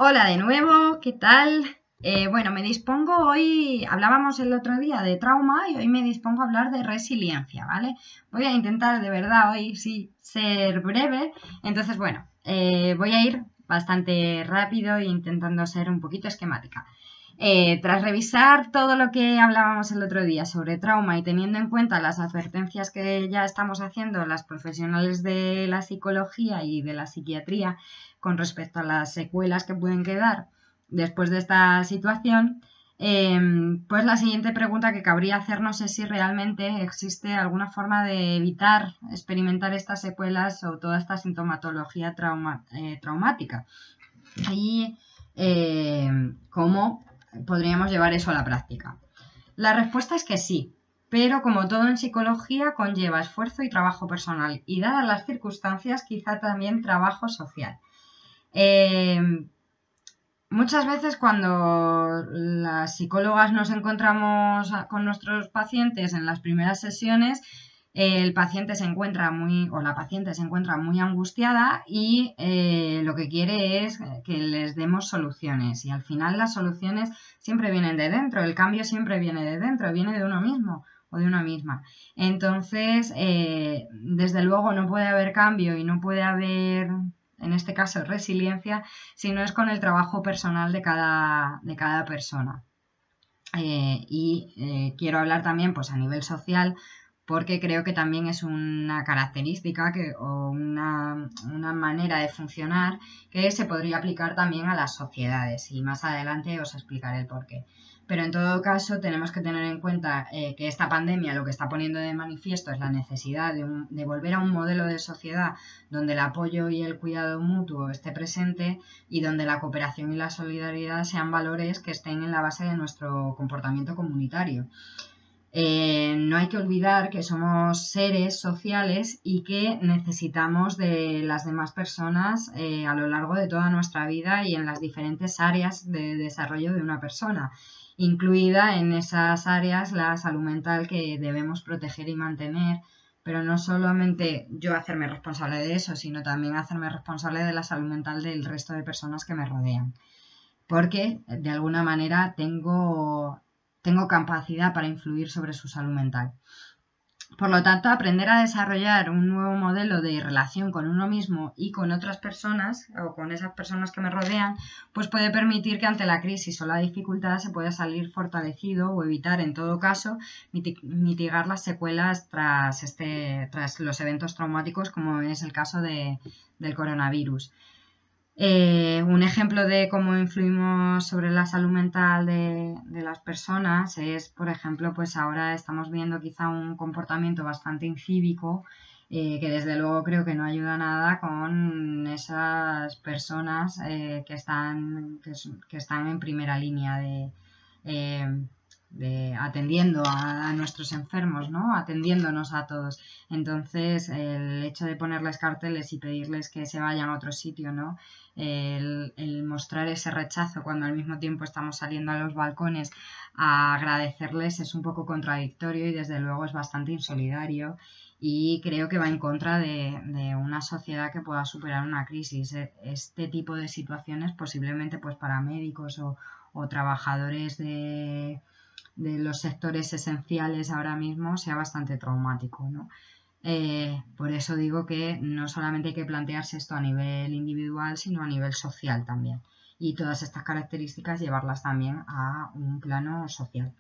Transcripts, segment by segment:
Hola de nuevo, ¿qué tal? Bueno, me dispongo hoy, hablábamos el otro día de trauma y hoy me dispongo a hablar de resiliencia, ¿vale? Voy a intentar de verdad hoy sí ser breve, entonces bueno, voy a ir bastante rápido e intentando ser un poquito esquemática. Tras revisar todo lo que hablábamos el otro día sobre trauma y teniendo en cuenta las advertencias que ya estamos haciendo las profesionales de la psicología y de la psiquiatría con respecto a las secuelas que pueden quedar después de esta situación, pues la siguiente pregunta que cabría hacernos es si realmente existe alguna forma de evitar experimentar estas secuelas o toda esta sintomatología traumática. Y cómo podríamos llevar eso a la práctica. La respuesta es que sí, pero como todo en psicología conlleva esfuerzo y trabajo personal y dadas las circunstancias quizá también trabajo social. Muchas veces cuando las psicólogas nos encontramos con nuestros pacientes en las primeras sesiones, el paciente se encuentra o la paciente se encuentra muy angustiada y lo que quiere es que les demos soluciones. Y al final las soluciones siempre vienen de dentro, el cambio siempre viene de dentro, viene de uno mismo o de una misma. Entonces, desde luego no puede haber cambio y no puede haber, en este caso, resiliencia, si no es con el trabajo personal de cada persona. Quiero hablar también pues, a nivel social, porque creo que también es una característica o una manera de funcionar que se podría aplicar también a las sociedades y más adelante os explicaré el porqué. Pero en todo caso tenemos que tener en cuenta que esta pandemia lo que está poniendo de manifiesto es la necesidad de volver a un modelo de sociedad donde el apoyo y el cuidado mutuo esté presente y donde la cooperación y la solidaridad sean valores que estén en la base de nuestro comportamiento comunitario. No hay que olvidar que somos seres sociales y que necesitamos de las demás personas a lo largo de toda nuestra vida y en las diferentes áreas de desarrollo de una persona, incluida en esas áreas la salud mental que debemos proteger y mantener, pero no solamente yo hacerme responsable de eso, sino también hacerme responsable de la salud mental del resto de personas que me rodean, porque de alguna manera tengo capacidad para influir sobre su salud mental. Por lo tanto, aprender a desarrollar un nuevo modelo de relación con uno mismo y con otras personas o con esas personas que me rodean, pues puede permitir que ante la crisis o la dificultad se pueda salir fortalecido o evitar, en todo caso, mitigar las secuelas tras los eventos traumáticos, como es el caso del coronavirus. Un ejemplo de cómo influimos sobre la salud mental de las personas es, por ejemplo, pues ahora estamos viendo quizá un comportamiento bastante incívico que desde luego creo que no ayuda nada con esas personas que están en primera línea de atendiendo a nuestros enfermos, ¿no? Atendiéndonos a todos. Entonces, el hecho de ponerles carteles y pedirles que se vayan a otro sitio, ¿no? El mostrar ese rechazo cuando al mismo tiempo estamos saliendo a los balcones a agradecerles es un poco contradictorio y desde luego es bastante insolidario y creo que va en contra de una sociedad que pueda superar una crisis. Este tipo de situaciones posiblemente pues para médicos o trabajadores de los sectores esenciales ahora mismo sea bastante traumático, ¿no? Por eso digo que no solamente hay que plantearse esto a nivel individual, sino a nivel social también. Y todas estas características llevarlas también a un plano social.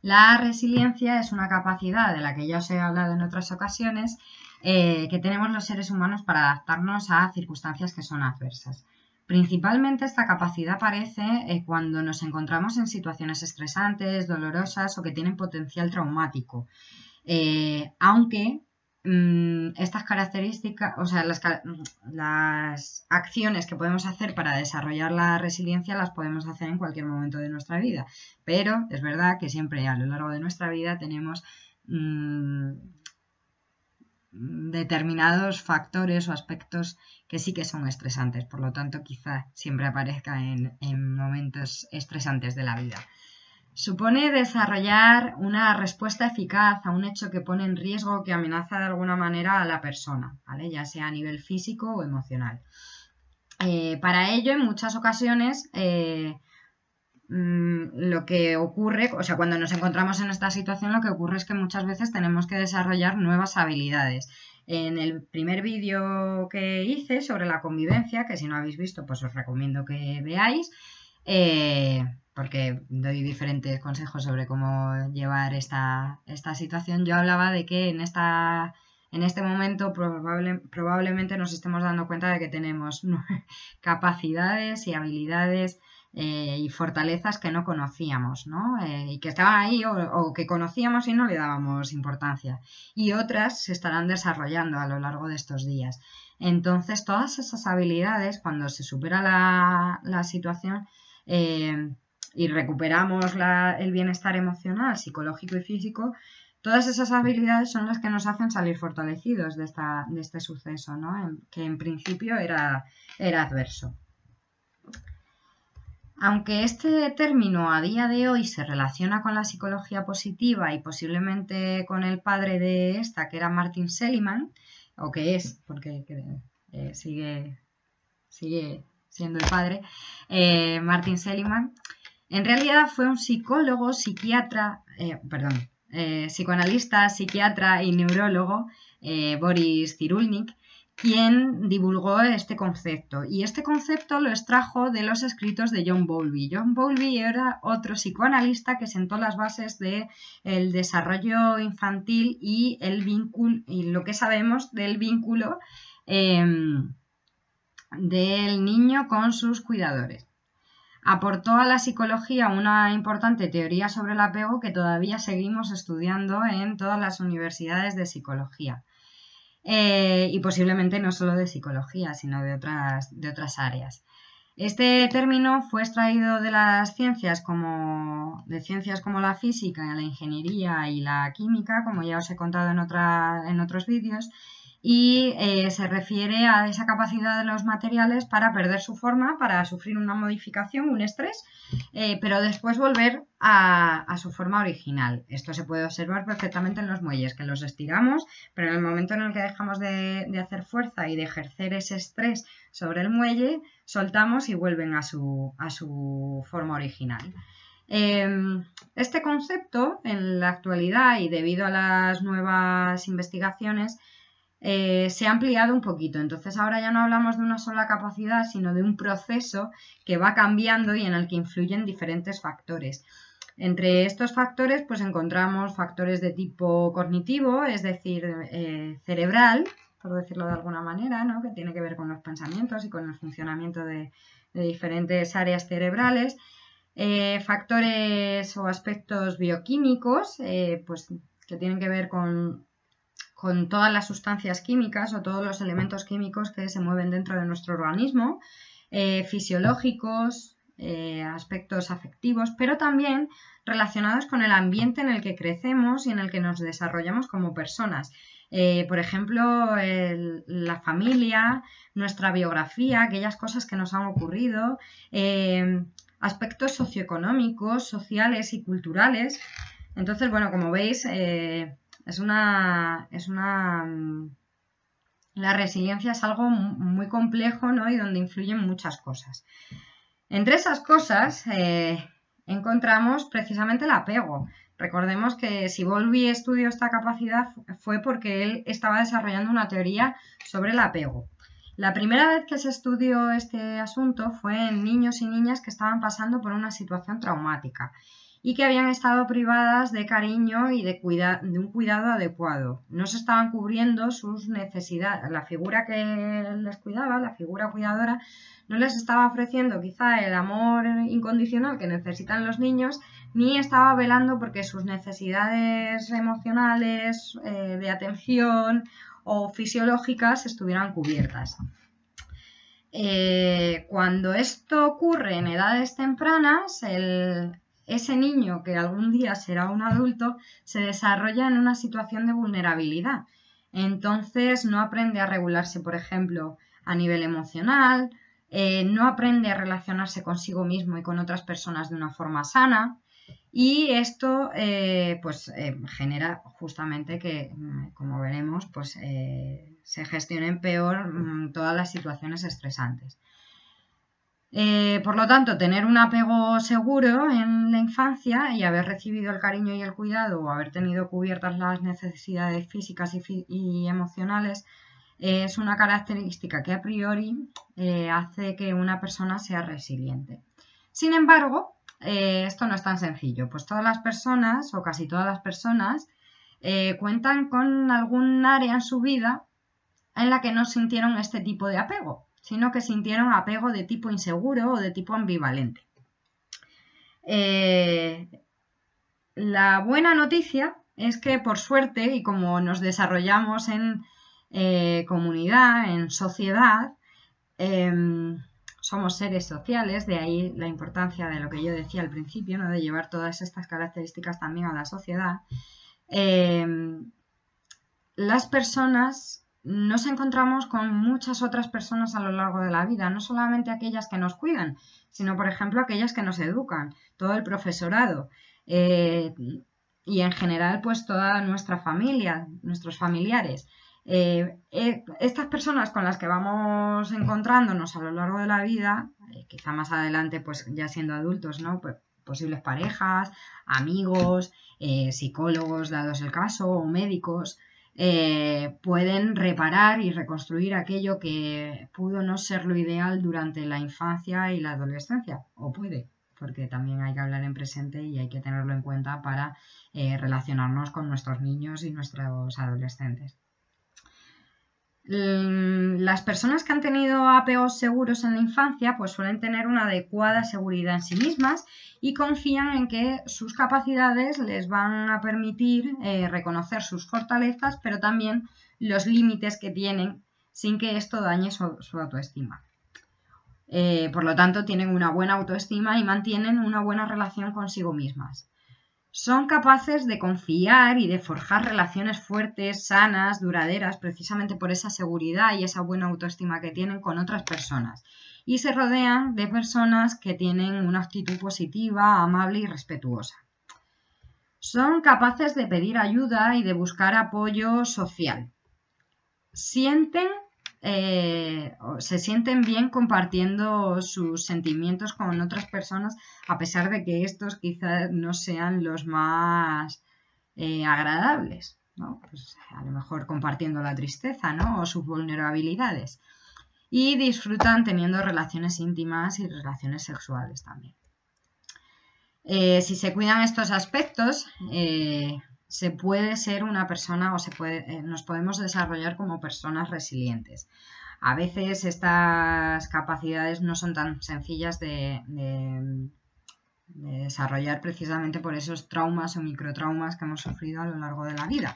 La resiliencia es una capacidad de la que ya os he hablado en otras ocasiones que tenemos los seres humanos para adaptarnos a circunstancias que son adversas. Principalmente esta capacidad aparece cuando nos encontramos en situaciones estresantes, dolorosas o que tienen potencial traumático. Aunque estas características, o sea, las acciones que podemos hacer para desarrollar la resiliencia las podemos hacer en cualquier momento de nuestra vida, pero es verdad que siempre a lo largo de nuestra vida tenemos determinados factores o aspectos que sí que son estresantes, por lo tanto quizá siempre aparezca en momentos estresantes de la vida. Supone desarrollar una respuesta eficaz a un hecho que pone en riesgo o que amenaza de alguna manera a la persona, ¿vale? Ya sea a nivel físico o emocional. Para ello, en muchas ocasiones, lo que ocurre, o sea, cuando nos encontramos en esta situación, lo que ocurre es que muchas veces tenemos que desarrollar nuevas habilidades. En el primer vídeo que hice sobre la convivencia, que si no habéis visto, pues os recomiendo que veáis, porque doy diferentes consejos sobre cómo llevar esta situación, yo hablaba de que en este momento probablemente nos estemos dando cuenta de que tenemos capacidades y habilidades y fortalezas que no conocíamos, ¿no? Y que estaban ahí o que conocíamos y no le dábamos importancia. Y otras se estarán desarrollando a lo largo de estos días. Entonces, todas esas habilidades, cuando se supera la situación y recuperamos el bienestar emocional, psicológico y físico, todas esas habilidades son las que nos hacen salir fortalecidos de este suceso, ¿no? Que en principio era adverso. Aunque este término a día de hoy se relaciona con la psicología positiva y posiblemente con el padre de esta, que era Martin Seligman, o que es, porque sigue siendo el padre, Martin Seligman, en realidad fue un psicólogo, psicoanalista, psiquiatra y neurólogo, Boris Cyrulnik, quien divulgó este concepto. Y este concepto lo extrajo de los escritos de John Bowlby. John Bowlby era otro psicoanalista que sentó las bases del desarrollo infantil y el vínculo, y lo que sabemos del vínculo del niño con sus cuidadores. Aportó a la psicología una importante teoría sobre el apego que todavía seguimos estudiando en todas las universidades de psicología. Y posiblemente no solo de psicología, sino de otras áreas. Este término fue extraído de las ciencias como la física, la ingeniería y la química, como ya os he contado en otros vídeos, y se refiere a esa capacidad de los materiales para perder su forma, para sufrir una modificación, un estrés, pero después volver a su forma original. Esto se puede observar perfectamente en los muelles, que los estiramos, pero en el momento en el que dejamos de hacer fuerza y de ejercer ese estrés sobre el muelle, soltamos y vuelven a su forma original. Este concepto, en la actualidad y debido a las nuevas investigaciones, se ha ampliado un poquito. Entonces ahora ya no hablamos de una sola capacidad, sino de un proceso que va cambiando y en el que influyen diferentes factores. Entre estos factores pues encontramos factores de tipo cognitivo, es decir, cerebral, por decirlo de alguna manera, ¿no? Que tiene que ver con los pensamientos y con el funcionamiento de diferentes áreas cerebrales. Factores o aspectos bioquímicos, pues que tienen que ver con todas las sustancias químicas o todos los elementos químicos que se mueven dentro de nuestro organismo, fisiológicos, aspectos afectivos, pero también relacionados con el ambiente en el que crecemos y en el que nos desarrollamos como personas. Por ejemplo, la familia, nuestra biografía, aquellas cosas que nos han ocurrido, aspectos socioeconómicos, sociales y culturales. Entonces, bueno, como veis, la resiliencia es algo muy complejo, ¿no? Y donde influyen muchas cosas. Entre esas cosas encontramos precisamente el apego. Recordemos que si Bowlby estudió esta capacidad fue porque él estaba desarrollando una teoría sobre el apego. La primera vez que se estudió este asunto fue en niños y niñas que estaban pasando por una situación traumática y que habían estado privadas de cariño y de un cuidado adecuado. No se estaban cubriendo sus necesidades. La figura que les cuidaba, la figura cuidadora, no les estaba ofreciendo quizá el amor incondicional que necesitan los niños, ni estaba velando porque sus necesidades emocionales, de atención o fisiológicas estuvieran cubiertas. Cuando esto ocurre en edades tempranas, ese niño que algún día será un adulto se desarrolla en una situación de vulnerabilidad. Entonces no aprende a regularse, por ejemplo, a nivel emocional, no aprende a relacionarse consigo mismo y con otras personas de una forma sana. Y esto genera justamente que, como veremos, se gestionen peor todas las situaciones estresantes. Por lo tanto, tener un apego seguro en la infancia y haber recibido el cariño y el cuidado o haber tenido cubiertas las necesidades físicas y emocionales es una característica que a priori hace que una persona sea resiliente. Sin embargo, esto no es tan sencillo, pues todas las personas o casi todas las personas cuentan con algún área en su vida en la que no sintieron este tipo de apego, sino que sintieron apego de tipo inseguro o de tipo ambivalente. La buena noticia es que por suerte y como nos desarrollamos en comunidad, en sociedad, somos seres sociales, de ahí la importancia de lo que yo decía al principio, ¿no? De llevar todas estas características también a la sociedad. Las personas nos encontramos con muchas otras personas a lo largo de la vida, no solamente aquellas que nos cuidan, sino por ejemplo aquellas que nos educan, todo el profesorado y en general pues toda nuestra familia, nuestros familiares. Estas personas con las que vamos encontrándonos a lo largo de la vida, quizá más adelante pues ya siendo adultos, ¿no? Pues, posibles parejas, amigos, psicólogos dados el caso o médicos, pueden reparar y reconstruir aquello que pudo no ser lo ideal durante la infancia y la adolescencia, o puede, porque también hay que hablar en presente y hay que tenerlo en cuenta para relacionarnos con nuestros niños y nuestros adolescentes. Las personas que han tenido apegos seguros en la infancia pues suelen tener una adecuada seguridad en sí mismas y confían en que sus capacidades les van a permitir reconocer sus fortalezas, pero también los límites que tienen sin que esto dañe su autoestima. Por lo tanto, tienen una buena autoestima y mantienen una buena relación consigo mismas. Son capaces de confiar y de forjar relaciones fuertes, sanas, duraderas, precisamente por esa seguridad y esa buena autoestima que tienen con otras personas. Y se rodean de personas que tienen una actitud positiva, amable y respetuosa. Son capaces de pedir ayuda y de buscar apoyo social. Se sienten bien compartiendo sus sentimientos con otras personas, a pesar de que estos quizás no sean los más agradables, ¿no? Pues a lo mejor compartiendo la tristeza, ¿no? O sus vulnerabilidades. Y disfrutan teniendo relaciones íntimas y relaciones sexuales también. Si se cuidan estos aspectos, se puede ser una persona o nos podemos desarrollar como personas resilientes. A veces estas capacidades no son tan sencillas de desarrollar precisamente por esos traumas o microtraumas que hemos sufrido a lo largo de la vida.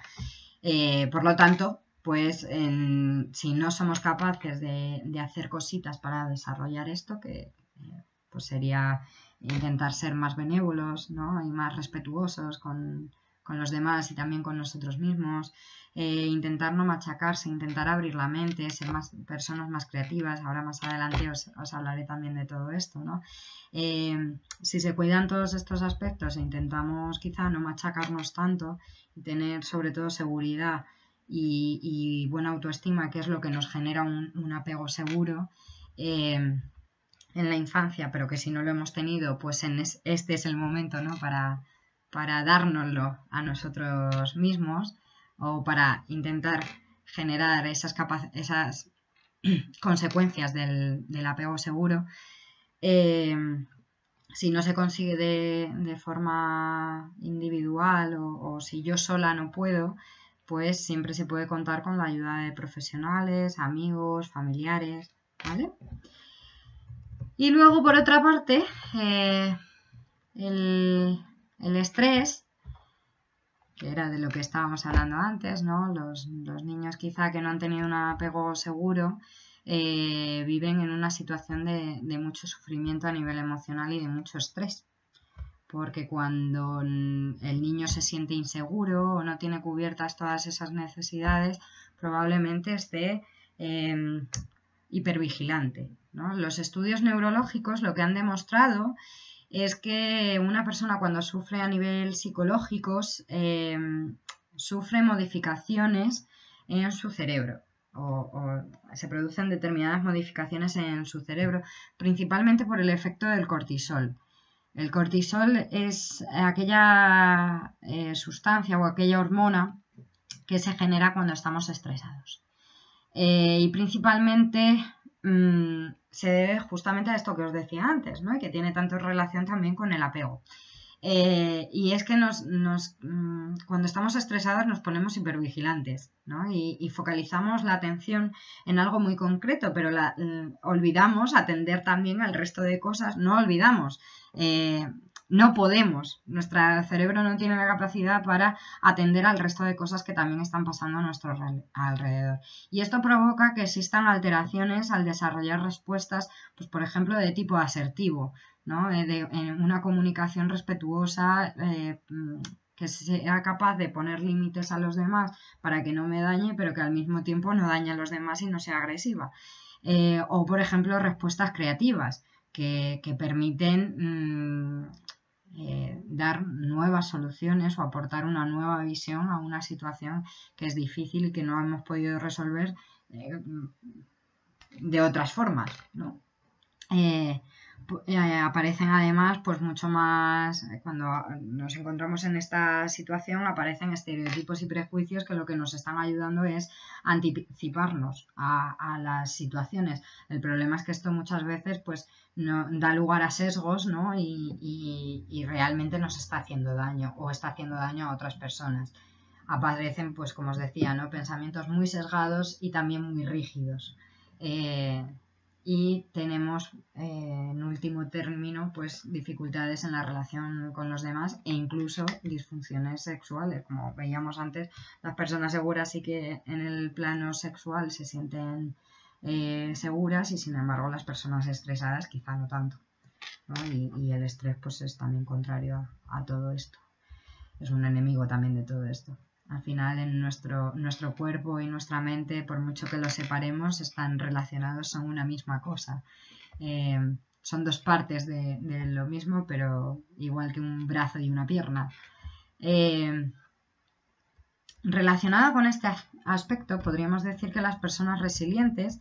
Por lo tanto, pues si no somos capaces de hacer cositas para desarrollar esto, que pues sería intentar ser más benévolos, ¿no? Y más respetuosos con los demás y también con nosotros mismos, intentar no machacarse, intentar abrir la mente, ser personas más creativas. Ahora más adelante os hablaré también de todo esto, ¿no? Si se cuidan todos estos aspectos e intentamos quizá no machacarnos tanto y tener sobre todo seguridad y buena autoestima, que es lo que nos genera un apego seguro en la infancia, pero que si no lo hemos tenido, pues este es el momento, ¿no? para dárnoslo a nosotros mismos o para intentar generar esas consecuencias del apego seguro. Si no se consigue de forma individual o si yo sola no puedo, pues siempre se puede contar con la ayuda de profesionales, amigos, familiares, ¿vale? Y luego, por otra parte, el estrés, que era de lo que estábamos hablando antes, ¿no? Los niños quizá que no han tenido un apego seguro viven en una situación de mucho sufrimiento a nivel emocional y de mucho estrés. Porque cuando el niño se siente inseguro o no tiene cubiertas todas esas necesidades, probablemente esté hipervigilante, ¿no? Los estudios neurológicos lo que han demostrado es que una persona cuando sufre a nivel psicológico sufre modificaciones en su cerebro. o se producen determinadas modificaciones en su cerebro, principalmente por el efecto del cortisol. El cortisol es aquella sustancia o aquella hormona que se genera cuando estamos estresados. Y principalmente se debe justamente a esto que os decía antes, ¿no? Y que tiene tanto relación también con el apego. Y es que cuando estamos estresados nos ponemos hipervigilantes, ¿no? Y focalizamos la atención en algo muy concreto, pero olvidamos atender también al resto de cosas, no olvidamos, no podemos, nuestro cerebro no tiene la capacidad para atender al resto de cosas que también están pasando a nuestro alrededor. Y esto provoca que existan alteraciones al desarrollar respuestas, pues por ejemplo, de tipo asertivo, ¿no? En una comunicación respetuosa, que sea capaz de poner límites a los demás para que no me dañe, pero que al mismo tiempo no dañe a los demás y no sea agresiva. O, por ejemplo, respuestas creativas que permiten dar nuevas soluciones o aportar una nueva visión a una situación que es difícil y que no hemos podido resolver de otras formas, ¿no? Aparecen además pues mucho más, cuando nos encontramos en esta situación aparecen estereotipos y prejuicios que lo que nos están ayudando es anticiparnos a las situaciones. El problema es que esto muchas veces pues no, da lugar a sesgos, ¿no? y realmente nos está haciendo daño o está haciendo daño a otras personas. Aparecen, pues como os decía, ¿no? Pensamientos muy sesgados y también muy rígidos. Y tenemos, en último término, pues dificultades en la relación con los demás e incluso disfunciones sexuales. Como veíamos antes, las personas seguras sí que en el plano sexual se sienten seguras y sin embargo las personas estresadas quizá no tanto, ¿no? Y el estrés pues es también contrario a todo esto. Es un enemigo también de todo esto. Al final, en nuestro cuerpo y nuestra mente, por mucho que los separemos, están relacionados, son una misma cosa. Son dos partes de lo mismo, pero igual que un brazo y una pierna. Relacionado con este aspecto, podríamos decir que las personas resilientes,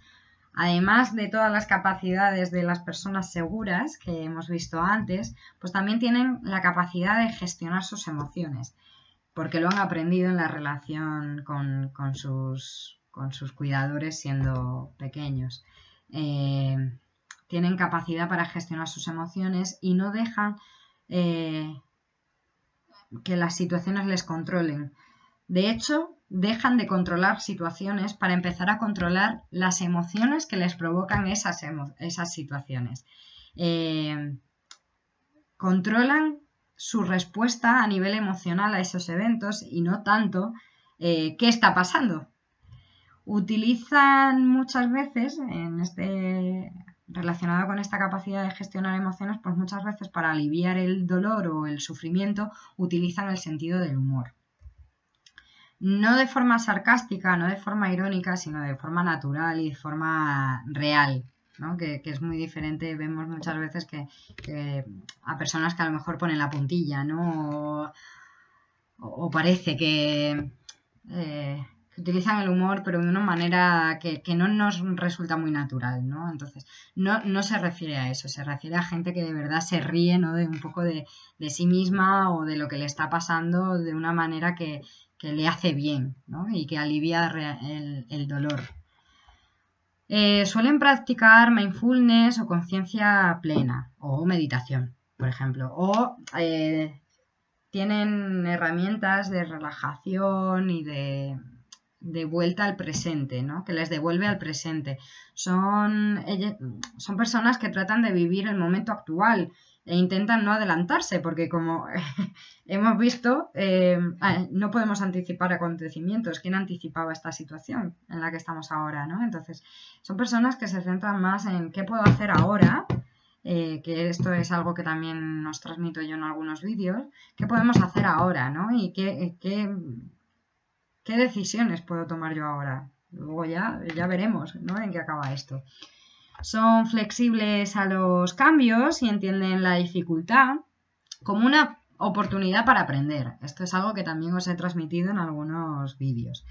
además de todas las capacidades de las personas seguras que hemos visto antes, pues también tienen la capacidad de gestionar sus emociones, porque lo han aprendido en la relación con sus cuidadores siendo pequeños. Tienen capacidad para gestionar sus emociones y no dejan que las situaciones les controlen. De hecho, dejan de controlar situaciones para empezar a controlar las emociones que les provocan esas situaciones. Controlan su respuesta a nivel emocional a esos eventos y no tanto qué está pasando. Utilizan muchas veces, relacionado con esta capacidad de gestionar emociones, pues muchas veces para aliviar el dolor o el sufrimiento utilizan el sentido del humor. No de forma sarcástica, no de forma irónica, sino de forma natural y de forma real, ¿no? Que es muy diferente. Vemos muchas veces que a personas que a lo mejor ponen la puntilla, ¿no? O parece que utilizan el humor, pero de una manera que no nos resulta muy natural, ¿no? Entonces, no se refiere a eso, se refiere a gente que de verdad se ríe, ¿no? De un poco de sí misma o de lo que le está pasando de una manera que le hace bien, ¿no? Y que alivia el dolor. Suelen practicar mindfulness o conciencia plena o meditación, por ejemplo, o tienen herramientas de relajación y de vuelta al presente, ¿no? Que les devuelve al presente. Son personas que tratan de vivir el momento actual e intentan no adelantarse, porque como hemos visto, no podemos anticipar acontecimientos. ¿Quién anticipaba esta situación en la que estamos ahora, ¿no? Entonces, son personas que se centran más en qué puedo hacer ahora, que esto es algo que también nos transmito yo en algunos vídeos, qué podemos hacer ahora, ¿no? Y qué decisiones puedo tomar yo ahora. Luego ya veremos, ¿no? En qué acaba esto. Son flexibles a los cambios y entienden la dificultad como una oportunidad para aprender. Esto es algo que también os he transmitido en algunos vídeos.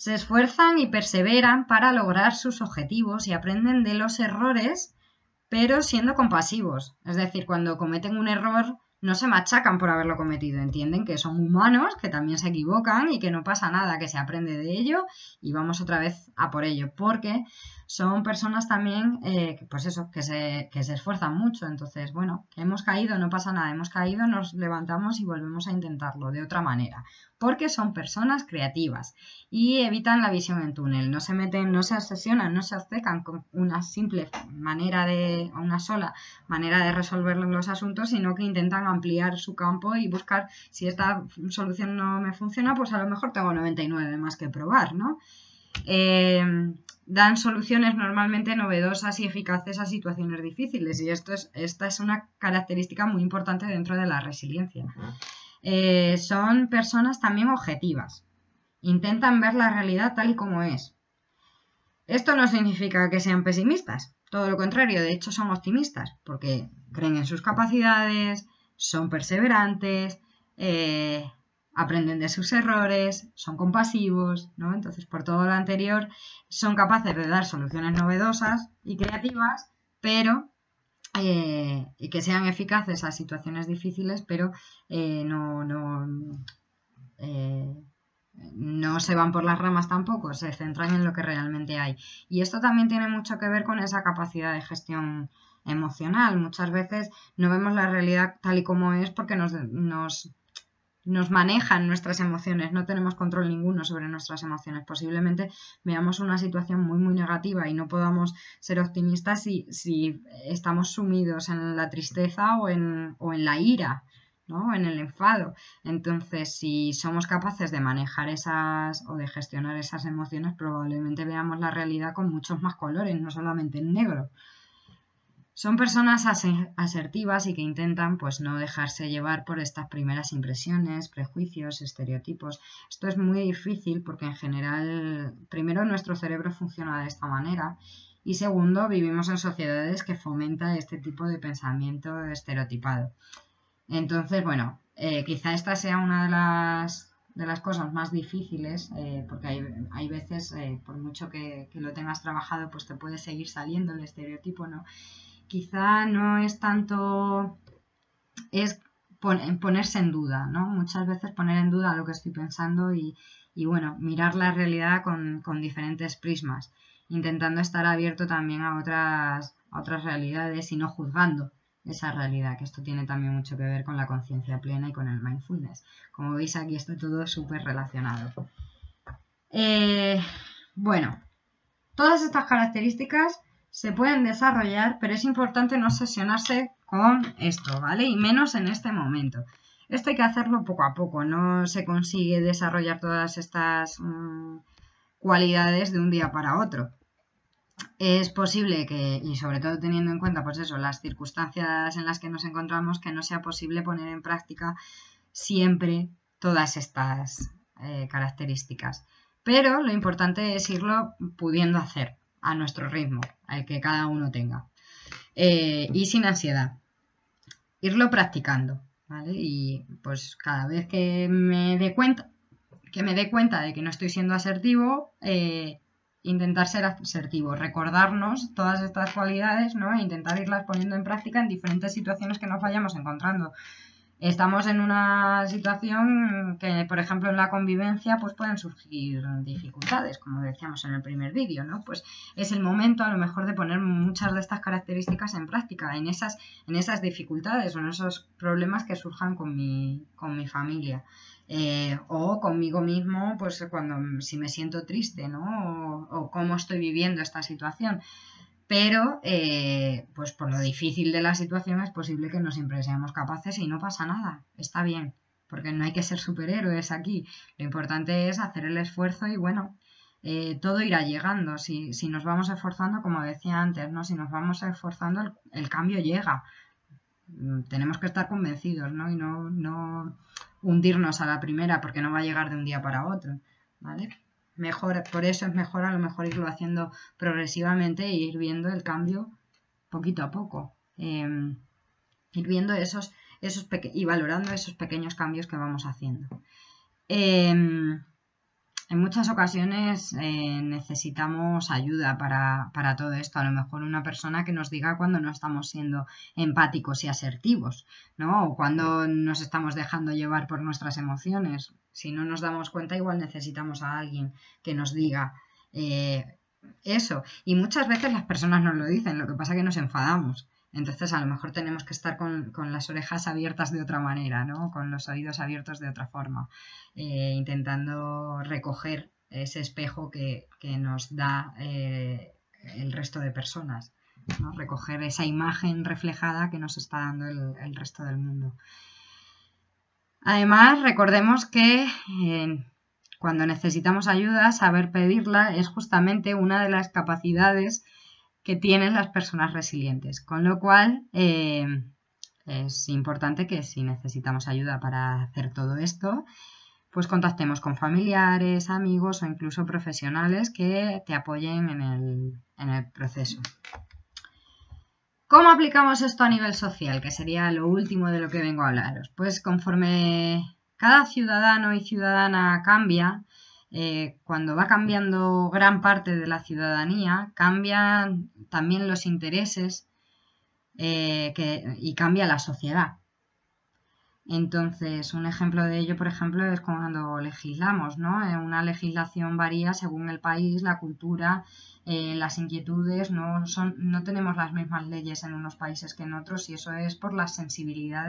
Se esfuerzan y perseveran para lograr sus objetivos y aprenden de los errores, pero siendo compasivos. Es decir, cuando cometen un error, no se machacan por haberlo cometido, entienden que son humanos, que también se equivocan y que no pasa nada, que se aprende de ello y vamos otra vez a por ello, porque son personas también, pues eso, que se esfuerzan mucho. Entonces, bueno, que hemos caído, no pasa nada, hemos caído, nos levantamos y volvemos a intentarlo de otra manera, porque son personas creativas y evitan la visión en túnel, no se meten, no se obsesionan, no se obcecan con una simple manera una sola manera de resolver los asuntos, sino que intentan ampliar su campo y buscar, si esta solución no me funciona, pues a lo mejor tengo 99 más que probar, ¿no? Dan soluciones normalmente novedosas y eficaces a situaciones difíciles y esta es una característica muy importante dentro de la resiliencia. Son personas también objetivas, intentan ver la realidad tal y como es. Esto no significa que sean pesimistas, todo lo contrario, de hecho son optimistas, porque creen en sus capacidades, son perseverantes, aprenden de sus errores, son compasivos, ¿no? Entonces, por todo lo anterior, son capaces de dar soluciones novedosas y creativas, pero y que sean eficaces a situaciones difíciles, pero no se van por las ramas tampoco, se centran en lo que realmente hay. Y esto también tiene mucho que ver con esa capacidad de gestión emocional. Muchas veces no vemos la realidad tal y como es porque nos manejan nuestras emociones, no tenemos control ninguno sobre nuestras emociones. Posiblemente veamos una situación muy, muy negativa y no podamos ser optimistas si estamos sumidos en la tristeza o en la ira, ¿no? En el enfado. Entonces, si somos capaces de manejar o de gestionar esas emociones, probablemente veamos la realidad con muchos más colores, no solamente en negro. Son personas asertivas y que intentan pues no dejarse llevar por estas primeras impresiones, prejuicios, estereotipos. Esto es muy difícil porque en general, primero, nuestro cerebro funciona de esta manera y segundo, vivimos en sociedades que fomentan este tipo de pensamiento estereotipado. Entonces, bueno, quizá esta sea una de las cosas más difíciles, porque hay veces, por mucho que lo tengas trabajado, pues te puede seguir saliendo el estereotipo, ¿no? Quizá no es tanto, es ponerse en duda, ¿no? Muchas veces poner en duda lo que estoy pensando y bueno, mirar la realidad con diferentes prismas, intentando estar abierto también a otras realidades y no juzgando esa realidad, que esto tiene también mucho que ver con la conciencia plena y con el mindfulness. Como veis, aquí está todo súper relacionado. Bueno, todas estas características se pueden desarrollar, pero es importante no obsesionarse con esto, ¿vale? Y menos en este momento. Esto hay que hacerlo poco a poco, no se consigue desarrollar todas estas cualidades de un día para otro. Es posible que, y sobre todo teniendo en cuenta, pues eso, las circunstancias en las que nos encontramos, que no sea posible poner en práctica siempre todas estas características. Pero lo importante es irlo pudiendo hacer a nuestro ritmo, al que cada uno tenga. Y sin ansiedad. Irlo practicando, ¿vale? Y pues cada vez que me dé cuenta de que no estoy siendo asertivo, intentar ser asertivo, recordarnos todas estas cualidades, ¿no? E intentar irlas poniendo en práctica en diferentes situaciones que nos vayamos encontrando. Estamos en una situación que, por ejemplo, en la convivencia, pues pueden surgir dificultades, como decíamos en el primer vídeo, ¿no? Pues es el momento, a lo mejor, de poner muchas de estas características en práctica, en esas dificultades o en esos problemas que surjan con mi familia. O conmigo mismo, pues si me siento triste, ¿no? O cómo estoy viviendo esta situación. Pero, pues por lo difícil de la situación es posible que no siempre seamos capaces y no pasa nada, está bien, porque no hay que ser superhéroes aquí. Lo importante es hacer el esfuerzo y bueno, todo irá llegando. Si nos vamos esforzando, como decía antes, ¿no? Si nos vamos esforzando, el cambio llega. Tenemos que estar convencidos, ¿no? Y no hundirnos a la primera porque no va a llegar de un día para otro, ¿vale? Mejor, por eso es mejor a lo mejor irlo haciendo progresivamente e ir viendo el cambio poquito a poco. Ir viendo y valorando esos pequeños cambios que vamos haciendo. en muchas ocasiones necesitamos ayuda para todo esto. A lo mejor una persona que nos diga cuando no estamos siendo empáticos y asertivos, ¿no? O cuando nos estamos dejando llevar por nuestras emociones. Si no nos damos cuenta, igual necesitamos a alguien que nos diga eso. Y muchas veces las personas nos lo dicen, lo que pasa es que nos enfadamos. Entonces, a lo mejor tenemos que estar con las orejas abiertas de otra manera, ¿no? Con los oídos abiertos de otra forma, intentando recoger ese espejo que nos da el resto de personas, ¿no? Recoger esa imagen reflejada que nos está dando el resto del mundo. Además, recordemos que cuando necesitamos ayuda, saber pedirla es justamente una de las capacidades que tienen las personas resilientes, con lo cual es importante que si necesitamos ayuda para hacer todo esto, pues contactemos con familiares, amigos o incluso profesionales que te apoyen en el proceso. ¿Cómo aplicamos esto a nivel social? Que sería lo último de lo que vengo a hablaros. Pues conforme cada ciudadano y ciudadana cambia, cuando va cambiando gran parte de la ciudadanía, cambian también los intereses y cambia la sociedad. Entonces, un ejemplo de ello, por ejemplo, es cuando legislamos, ¿no? Una legislación varía según el país, la cultura, las inquietudes, no tenemos las mismas leyes en unos países que en otros y eso es por la sensibilidad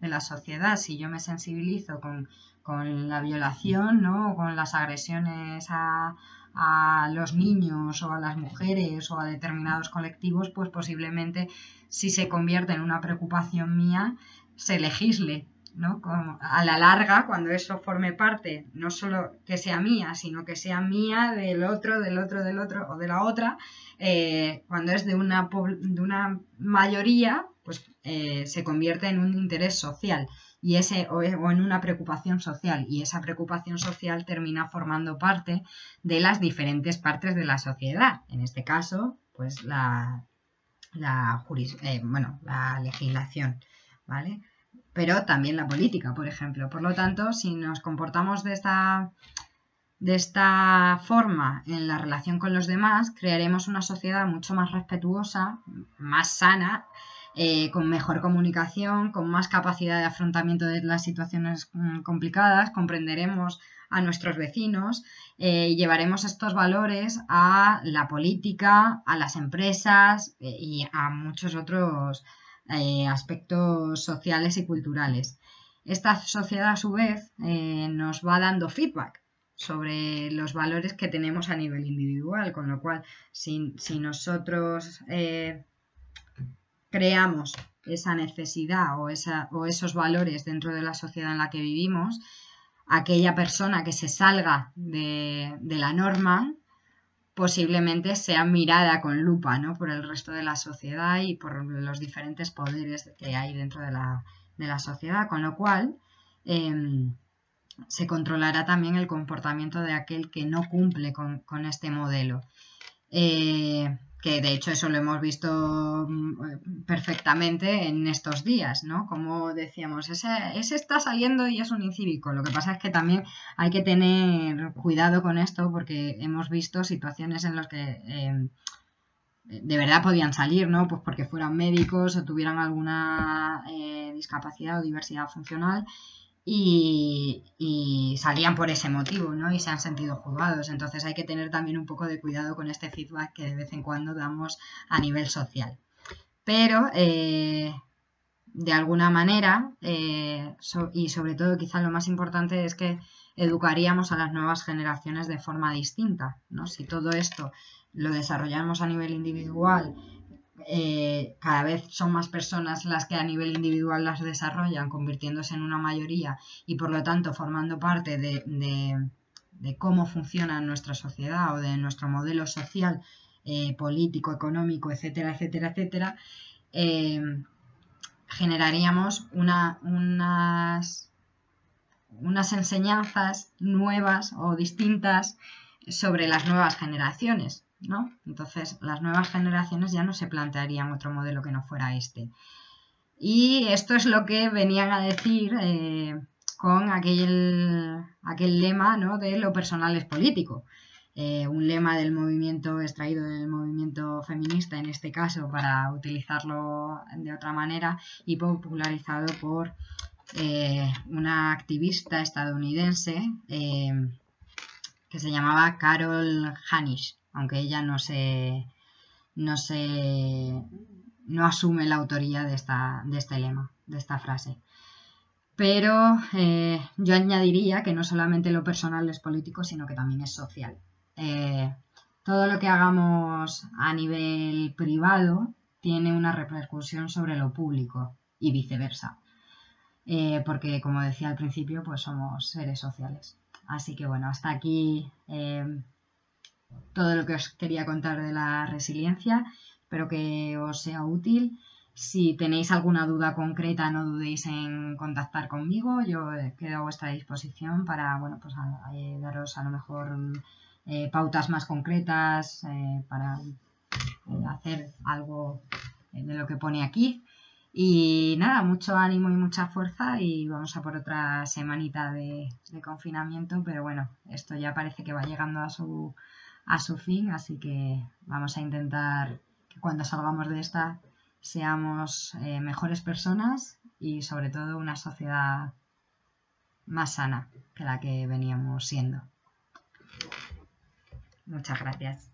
de la sociedad. Si yo me sensibilizo con la violación, ¿no? O con las agresiones a los niños o a las mujeres o a determinados colectivos, pues posiblemente si se convierte en una preocupación mía, se legisle, ¿no? A la larga, cuando eso forme parte, no solo que sea mía, sino que sea mía del otro o de la otra, cuando es de una mayoría, pues se convierte en un interés social y o en una preocupación social, y esa preocupación social termina formando parte de las diferentes partes de la sociedad. En este caso, pues la legislación, ¿vale? Pero también la política, por ejemplo. Por lo tanto, si nos comportamos de esta forma en la relación con los demás, crearemos una sociedad mucho más respetuosa, más sana, con mejor comunicación, con más capacidad de afrontamiento de las situaciones complicadas, comprenderemos a nuestros vecinos, llevaremos estos valores a la política, a las empresas y a muchos otros aspectos sociales y culturales. Esta sociedad, a su vez, nos va dando feedback sobre los valores que tenemos a nivel individual, con lo cual, si nosotros creamos esa necesidad o esos valores dentro de la sociedad en la que vivimos, aquella persona que se salga de la norma posiblemente sea mirada con lupa, ¿no? Por el resto de la sociedad y por los diferentes poderes que hay dentro de la sociedad, con lo cual se controlará también el comportamiento de aquel que no cumple con este modelo. Que de hecho eso lo hemos visto perfectamente en estos días, ¿no? Como decíamos, ese está saliendo y es un incívico. Lo que pasa es que también hay que tener cuidado con esto porque hemos visto situaciones en las que de verdad podían salir, ¿no? Pues porque fueran médicos o tuvieran alguna discapacidad o diversidad funcional y salían por ese motivo, ¿no? Y se han sentido juzgados. Entonces hay que tener también un poco de cuidado con este feedback que de vez en cuando damos a nivel social. Pero de alguna manera, y sobre todo quizá lo más importante es que educaríamos a las nuevas generaciones de forma distinta, ¿no? Si todo esto lo desarrollamos a nivel individual, cada vez son más personas las que a nivel individual las desarrollan, convirtiéndose en una mayoría y por lo tanto formando parte de cómo funciona nuestra sociedad o de nuestro modelo social, político, económico, etcétera, etcétera, etcétera, generaríamos unas enseñanzas nuevas o distintas sobre las nuevas generaciones, ¿no? Entonces, las nuevas generaciones ya no se plantearían otro modelo que no fuera este. Y esto es lo que venían a decir con aquel lema, ¿no?, de lo personal es político. Un lema del movimiento extraído del movimiento feminista, en este caso, para utilizarlo de otra manera, y popularizado por una activista estadounidense que se llamaba Carol Hanisch, aunque ella no asume la autoría de este lema, de esta frase. Pero yo añadiría que no solamente lo personal es político, sino que también es social. Todo lo que hagamos a nivel privado tiene una repercusión sobre lo público y viceversa. Porque, como decía al principio, pues somos seres sociales. Así que bueno, hasta aquí todo lo que os quería contar de la resiliencia. Espero que os sea útil. Si tenéis alguna duda concreta, no dudéis en contactar conmigo. Yo quedo a vuestra disposición para, bueno, pues daros a lo mejor pautas más concretas para hacer algo de lo que pone aquí. Y nada, mucho ánimo y mucha fuerza, y vamos a por otra semanita de confinamiento, pero bueno, esto ya parece que va llegando a su fin, así que vamos a intentar que cuando salgamos de esta seamos mejores personas y sobre todo una sociedad más sana que la que veníamos siendo. Muchas gracias.